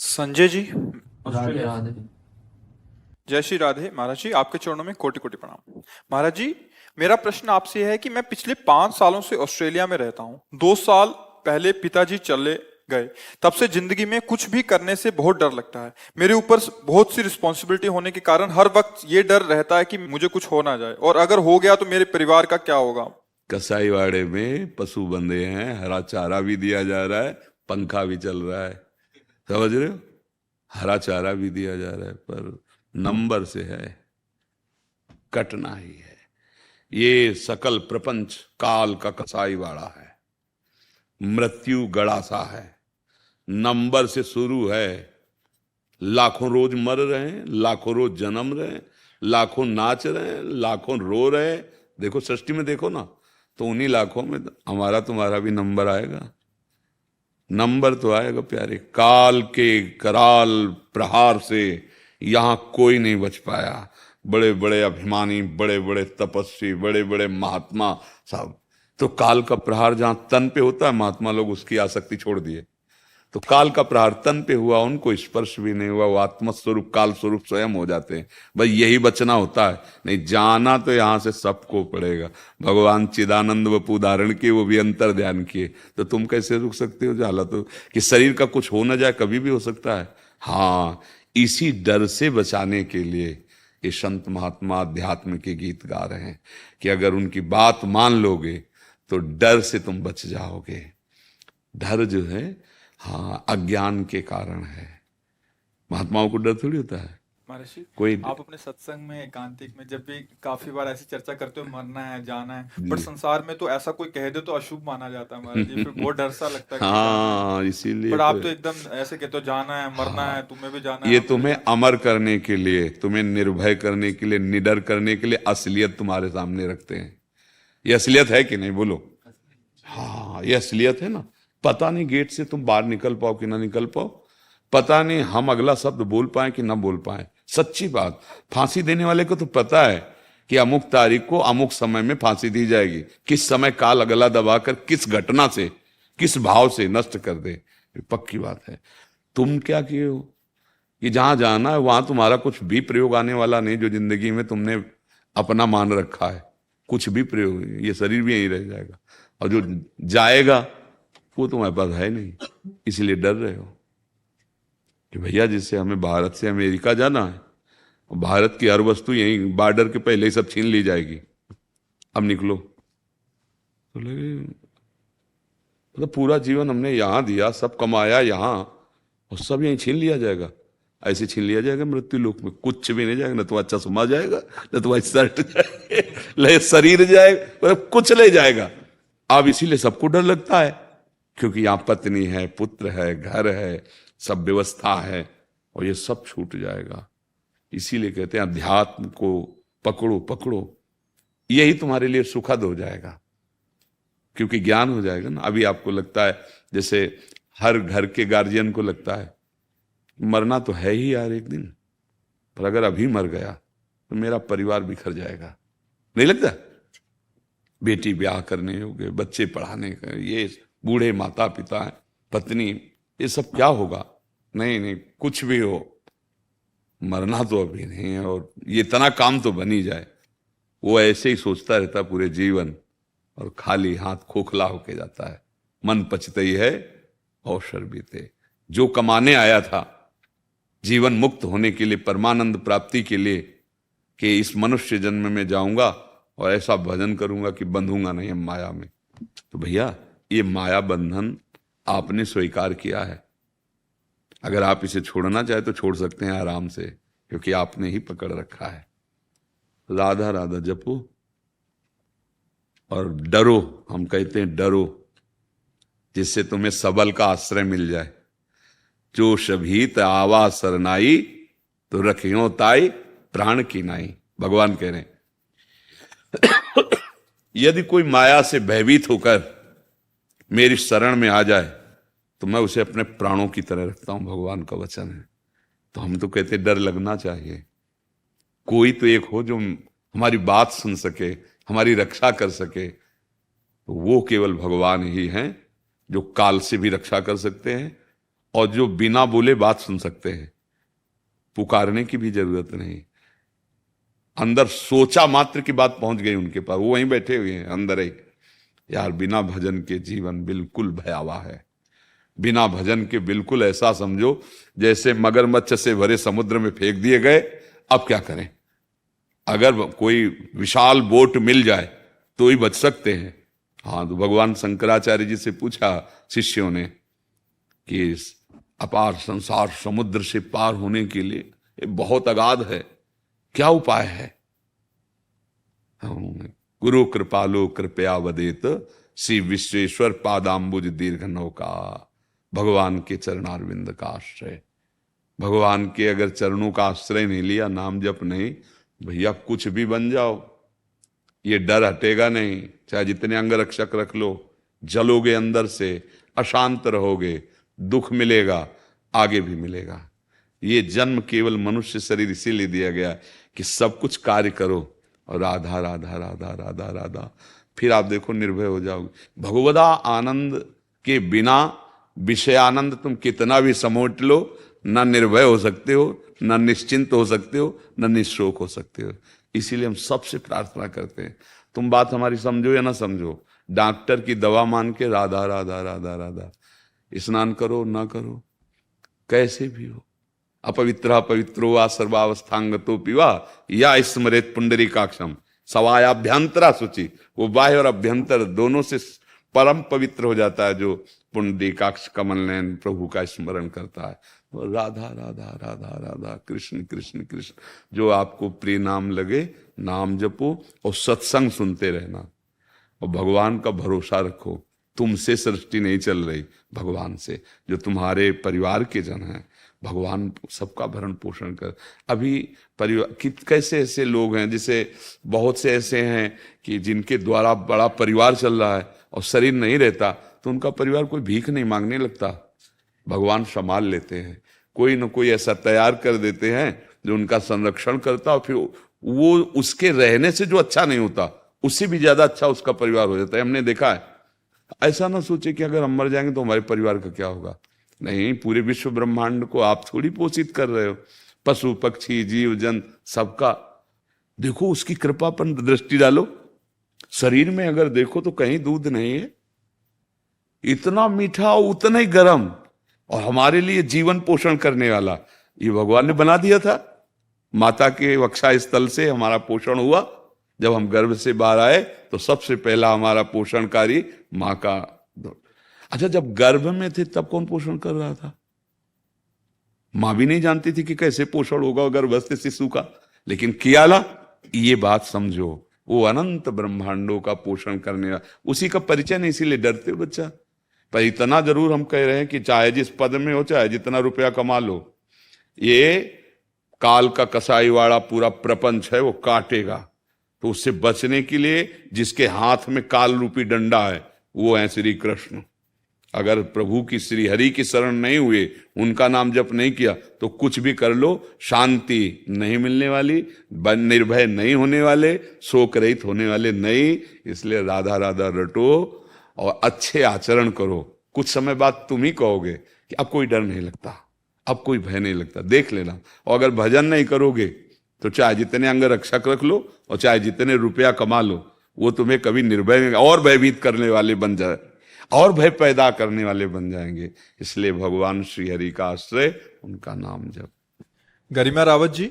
Sanjay ji, Radhe Australia. Radhe. जय श्री राधे। महाराज जी, आपके चरणों में कोटि कोटि प्रणाम। महाराज जी, मेरा प्रश्न आपसे है कि मैं पिछले 5 सालों से ऑस्ट्रेलिया में रहता हूँ। 2 साल पहले पिताजी चले गए। तब से जिंदगी में कुछ भी करने से बहुत डर लगता है। मेरे ऊपर बहुत सी रिस्पॉन्सिबिलिटी होने के कारण हर वक्त ये डर रहता है कि मुझे कुछ हो ना जाए, और अगर हो गया तो मेरे परिवार का क्या होगा। कसाईवाड़े में पशु बंधे हैं, हरा चारा भी दिया जा रहा है, पंखा भी चल रहा है, समझ रहे हो। हरा चारा भी दिया जा रहा है, पर नंबर से है, कटना ही है। ये सकल प्रपंच काल का कसाईवाड़ा है। मृत्यु गड़ासा है, नंबर से शुरू है। लाखों रोज मर रहे हैं, लाखों रोज जन्म रहे हैं, लाखों नाच रहे हैं, लाखों रो रहे हैं। देखो सृष्टि में देखो ना, तो उन्हीं लाखों में हमारा तुम्हारा भी नंबर आएगा। नंबर तो आएगा प्यारे। काल के कराल प्रहार से यहां कोई नहीं बच पाया। बड़े बड़े अभिमानी, बड़े बड़े तपस्वी, बड़े बड़े महात्मा सब, तो काल का प्रहार जहां तन पे होता है, महात्मा लोग उसकी आसक्ति छोड़ दिए। तो काल का प्रहार तन पे हुआ, उनको स्पर्श भी नहीं हुआ, वो आत्मस्वरूप काल स्वरूप स्वयं हो जाते हैं। भाई यही बचना होता है, नहीं जाना तो यहां से सबको पड़ेगा। भगवान चिदानंद वपु धारण किए, वो भी अंतर ध्यान किए, तो तुम कैसे रुक सकते हो जाला। तो कि शरीर का कुछ हो ना जाए, कभी भी हो सकता है। हाँ, इसी डर से बचाने के लिए ये संत महात्मा अध्यात्म के गीत गा रहे हैं कि अगर उनकी बात मान लोगे तो डर से तुम बच जाओगे। डर जो है, हाँ, अज्ञान के कारण है। महात्माओं को डर थोड़ी होता है महाराज जी, कोई। आप अपने सत्संग में, एकांतिक में जब भी काफी बार ऐसी चर्चा करते हो, मरना है, जाना है, बट संसार में तो ऐसा कोई कह दे तो अशुभ माना जाता है महाराज जी। फिर बहुत डर सा लगता है कि जाना है। हाँ, इसीलिए बट आप तो तो एकदम ऐसे कहते हो, जाना है, मरना है, तुम्हें भी जाना है, ये हमें भी तुम्हें जाना अमर करने के लिए, तुम्हें निर्भय करने के लिए, निडर करने के लिए असलियत तुम्हारे सामने रखते हैं। ये असलियत है कि नहीं, बोलो। हाँ, ये असलियत है ना। पता नहीं गेट से तुम बाहर निकल पाओ कि ना निकल पाओ, पता नहीं हम अगला शब्द बोल पाए कि ना बोल पाए। सच्ची बात, फांसी देने वाले को तो पता है कि अमुक तारीख को अमुक समय में फांसी दी जाएगी। किस समय काल अगला दबाकर किस घटना से, किस भाव से नष्ट कर दे, ये पक्की बात है। तुम क्या किए हो कि जहां जाना है वहां तुम्हारा कुछ भी प्रयोग आने वाला नहीं। जो जिंदगी में तुमने अपना मान रखा है, कुछ भी प्रयोग, ये शरीर भी यहीं रह जाएगा, और जो जाएगा वो तुम्हारे पास है नहीं। इसलिए डर रहे हो कि भैया जिससे हमें भारत से अमेरिका जाना है, और भारत की हर वस्तु यहीं बॉर्डर के पहले ही सब छीन ली जाएगी, अब निकलो। तो लगे मतलब पूरा जीवन हमने यहां दिया, सब कमाया यहां, और सब यहीं छीन लिया जाएगा। ऐसे छीन लिया जाएगा मृत्यु लोक में, कुछ भी नहीं जाएगा। न तो अच्छा सुमा जाएगा, न तो शर्ट जाएगा, शरीर जाएगा, मतलब कुछ ले जाएगा। अब इसीलिए सबको डर लगता है, क्योंकि यहां पत्नी है, पुत्र है, घर है, सब व्यवस्था है, और ये सब छूट जाएगा। इसीलिए कहते हैं अध्यात्म को पकड़ो पकड़ो, यही तुम्हारे लिए सुखद हो जाएगा, क्योंकि ज्ञान हो जाएगा ना। अभी आपको लगता है, जैसे हर घर के गार्जियन को लगता है मरना तो है ही यार एक दिन, पर अगर अभी मर गया तो मेरा परिवार बिखर जाएगा, नहीं लगता। बेटी ब्याह करने होंगे, बच्चे पढ़ाने का, ये बूढ़े माता पिता हैं, पत्नी, ये सब क्या होगा। नहीं नहीं, कुछ भी हो, मरना तो अभी नहीं है, और ये इतना काम तो बन ही जाए। वो ऐसे ही सोचता रहता पूरे जीवन, और खाली हाथ खोखला होके जाता है। मन पचते ही है अवसर बीते। जो कमाने आया था जीवन मुक्त होने के लिए, परमानंद प्राप्ति के लिए, कि इस मनुष्य जन्म में जाऊंगा और ऐसा भजन करूंगा कि बंधूंगा नहीं माया में, तो भैया ये माया बंधन आपने स्वीकार किया है। अगर आप इसे छोड़ना चाहे तो छोड़ सकते हैं आराम से, क्योंकि आपने ही पकड़ रखा है। राधा राधा जपो और डरो। हम कहते हैं डरो, जिससे तुम्हें सबल का आश्रय मिल जाए। जो शभीत आवा सरनाई, तो रखियो ताई प्राण की नाई। भगवान कह रहे हैं यदि कोई माया से भयभीत होकर मेरी शरण में आ जाए तो मैं उसे अपने प्राणों की तरह रखता हूं, भगवान का वचन है। तो हम तो कहते डर लगना चाहिए। कोई तो एक हो जो हमारी बात सुन सके, हमारी रक्षा कर सके, तो वो केवल भगवान ही हैं, जो काल से भी रक्षा कर सकते हैं और जो बिना बोले बात सुन सकते हैं, पुकारने की भी जरूरत नहीं, अंदर सोचा मात्र की बात पहुंच गई उनके पास, वो वहीं बैठे हुए हैं अंदर ही। यार बिना भजन के जीवन बिल्कुल भयावह है। बिना भजन के बिल्कुल ऐसा समझो जैसे मगरमच्छ से भरे समुद्र में फेंक दिए गए। अब क्या करें? अगर कोई विशाल बोट मिल जाए तो ही बच सकते हैं। हाँ, तो भगवान शंकराचार्य जी से पूछा शिष्यों ने कि इस अपार संसार समुद्र से पार होने के लिए ये बहुत अगाध है, क्या उपाय है? गुरु कृपालो कृपया वदेत, श्री विश्वेश्वर पादाम्बुज दीर्घ नौका। भगवान के चरणारविंद का आश्रय, भगवान के अगर चरणों का आश्रय नहीं लिया, नाम जप नहीं, भैया कुछ भी बन जाओ, ये डर हटेगा नहीं। चाहे जितने अंगरक्षक रख लो, जलोगे अंदर से, अशांत रहोगे, दुख मिलेगा, आगे भी मिलेगा। ये जन्म केवल मनुष्य शरीर इसीलिए दिया गया कि सब कुछ कार्य करो और राधा राधा राधा राधा राधा, फिर आप देखो निर्भय हो जाओगे। भगवदा आनंद के बिना विषयानंद तुम कितना भी समेट लो, ना निर्भय हो सकते हो, ना निश्चिंत हो सकते हो, ना निशोक हो सकते हो। इसीलिए हम सबसे प्रार्थना करते हैं, तुम बात हमारी समझो या ना समझो, डॉक्टर की दवा मान के राधा राधा राधा राधा, स्नान करो ना करो, कैसे भी हो, अपवित्र पवित्रो वा सर्वावस्थांगतो पिवा या स्मरेत पुंडरीकाक्षम सवायाभ्यंतरा शुचि। वो बाह्य और अभ्यंतर दोनों से परम पवित्र हो जाता है जो पुंडरीकाक्ष कमल नयन प्रभु का स्मरण करता है। तो राधा राधा राधा राधा, कृष्ण कृष्ण कृष्ण, जो आपको प्रिय नाम लगे नाम जपो और सत्संग सुनते रहना और भगवान का भरोसा रखो। तुमसे सृष्टि नहीं चल रही, भगवान से। जो तुम्हारे परिवार के जन हैं, भगवान सबका भरण पोषण कर। अभी परिवार कैसे ऐसे लोग हैं, जैसे बहुत से ऐसे हैं कि जिनके द्वारा बड़ा परिवार चल रहा है और शरीर नहीं रहता, तो उनका परिवार कोई भीख नहीं मांगने लगता, भगवान संभाल लेते हैं। कोई न कोई ऐसा तैयार कर देते हैं जो उनका संरक्षण करता, और फिर वो उसके रहने से जो अच्छा नहीं होता, उससे भी ज्यादा अच्छा उसका परिवार हो जाता है। हमने देखा है। ऐसा ना सोचे कि अगर हम मर जाएंगे तो हमारे परिवार का क्या होगा। नहीं, पूरे विश्व ब्रह्मांड को आप थोड़ी पोषित कर रहे हो, पशु पक्षी जीव जन सबका। देखो उसकी कृपा पर दृष्टि डालो। शरीर में अगर देखो तो कहीं दूध नहीं है, इतना मीठा उतना ही गर्म, और हमारे लिए जीवन पोषण करने वाला ये भगवान ने बना दिया था। माता के वक्षा स्थल से हमारा पोषण हुआ। जब हम गर्भ से बाहर आए तो सबसे पहला हमारा पोषणकारी माँ का। अच्छा, जब गर्भ में थे तब कौन पोषण कर रहा था? माँ भी नहीं जानती थी कि कैसे पोषण होगा गर्भस्थ शिशु का, लेकिन किया ला। ये बात समझो, वो अनंत ब्रह्मांडों का पोषण करने वाला, उसी का परिचय नहीं, इसीलिए डरते हो बच्चा। पर इतना जरूर हम कह रहे हैं कि चाहे जिस पद में हो, चाहे जितना रुपया कमा लो, ये काल का कसाईवाड़ा पूरा प्रपंच है, वो काटेगा। तो उससे बचने के लिए जिसके हाथ में काल रूपी डंडा है वो है श्री कृष्ण। अगर प्रभु की श्री हरि की शरण नहीं हुए, उनका नाम जप नहीं किया, तो कुछ भी कर लो, शांति नहीं मिलने वाली, निर्भय नहीं होने वाले, शोक रहित होने वाले नहीं। इसलिए राधा राधा रटो और अच्छे आचरण करो। कुछ समय बाद तुम ही कहोगे कि अब कोई डर नहीं लगता, अब कोई भय नहीं लगता। देख लेना। और अगर भजन नहीं करोगे तो चाहे जितने अंग रक्षक रख लो और चाहे जितने रुपया कमा लो, वो तुम्हें कभी निर्भय और भयभीत करने वाले बन जाए, और भय पैदा करने वाले बन जाएंगे। इसलिए भगवान श्री हरि का आश्रय, उनका नाम जप। गरिमा रावत जी,